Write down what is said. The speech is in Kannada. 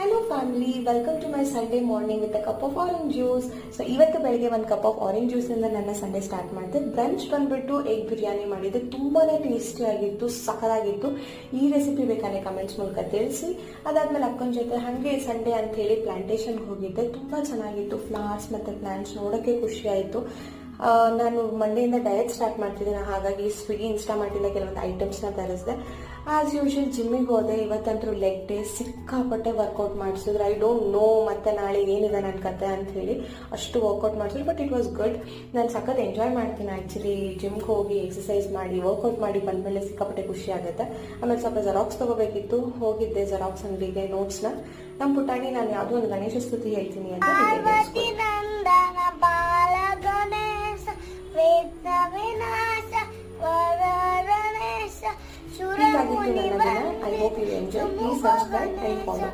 Hello family, welcome to my Sunday morning with a cup of orange juice. So ಇವತ್ತು ಬೆಳಗ್ಗೆ ಒಂದು ಕಪ್ ಆಫ್ ಆರೆಂಜ್ ಜ್ಯೂಸಿಂದ ನನ್ನ ಸಂಡೇ ಸ್ಟಾರ್ಟ್ ಮಾಡಿದೆ. ಬ್ರಂಚ್ ಬಂದ್ಬಿಟ್ಟು ಎಗ್ ಬಿರಿಯಾನಿ ಮಾಡಿದ್ದೆ. ತುಂಬಾ ಟೇಸ್ಟಿಯಾಗಿತ್ತು, ಸಖತ್ತಾಗಿತ್ತು. ಈ ರೆಸಿಪಿ ಬೇಕಾದ್ರೆ ಕಮೆಂಟ್ಸ್ ಮೂಲಕ ತಿಳಿಸಿ. ಅದಾದ್ಮೇಲೆ ಅಕ್ಕನ ಜೊತೆ ಹಾಗೆ ಸಂಡೇ ಅಂತ ಹೇಳಿ ಪ್ಲಾಂಟೇಶನ್ಗೆ ಹೋಗಿದ್ದೆ. ತುಂಬ ಚೆನ್ನಾಗಿತ್ತು. ಫ್ಲವರ್ಸ್ ಮತ್ತು ಪ್ಲಾಂಟ್ಸ್ ನೋಡೋಕ್ಕೆ ಖುಷಿ ಆಯಿತು. ನಾನು ಮಂಡೆಯಿಂದ ಡಯಟ್ ಸ್ಟಾರ್ಟ್ ಮಾಡ್ತಿದ್ದೀನಿ, ಹಾಗಾಗಿ ಸ್ವಿಗ್ಗಿ ಇನ್ಸ್ಟಾಮಾರ್ಟಿಂದ ಕೆಲವೊಂದು ಐಟಮ್ಸ್ನ ತರಿಸಿದೆ. ಆ್ಯಸ್ ಯೂಶುವಲ್ ಜಿಮ್ಮಿಗೆ ಹೋದೆ. ಇವತ್ತಂತೂ ಲೆಗ್ ಡೇ, ಸಿಕ್ಕಾಪಟ್ಟೆ ವರ್ಕೌಟ್ ಮಾಡಿಸಿದ್ರು. ಐ ಡೋಂಟ್ ನೋ ಮತ್ತೆ ನಾಳೆ ಏನಿದೆ ನನ್ನ ಕತೆ ಅಂತ ಹೇಳಿ ಅಷ್ಟು ವರ್ಕೌಟ್ ಮಾಡಿಸಿದ್ರು. But it was good. ನಾನು ಸಖತ್ ಎಂಜಾಯ್ ಮಾಡ್ತೀನಿ ಆ್ಯಕ್ಚುಲಿ. ಜಿಮ್ಗೆ ಹೋಗಿ ಎಕ್ಸಸೈಸ್ ಮಾಡಿ ವರ್ಕೌಟ್ ಮಾಡಿ ಬಂದಮೇಲೆ ಸಿಕ್ಕಾಪಟ್ಟೆ ಖುಷಿ ಆಗುತ್ತೆ. ಆಮೇಲೆ ಸ್ವಲ್ಪ ಜೆರಾಕ್ಸ್ ತೊಗೋಬೇಕಿತ್ತು, ಹೋಗಿದ್ದೆ ಜೆರಾಕ್ಸ್ ಅಂಗಡಿಗೆ ನೋಟ್ಸ್ನ. ನಮ್ಮ ಪುಟಾಣಿ ನಾನು ಯಾವುದೋ ಒಂದು ಗಣೇಶ ಸ್ತುತಿ ಹೇಳ್ತೀನಿ ಅಂತ ಹೀಗಾಗಿತ್ತು ನನ್ನ ದಿನ. I hope you enjoy. Please subscribe and follow.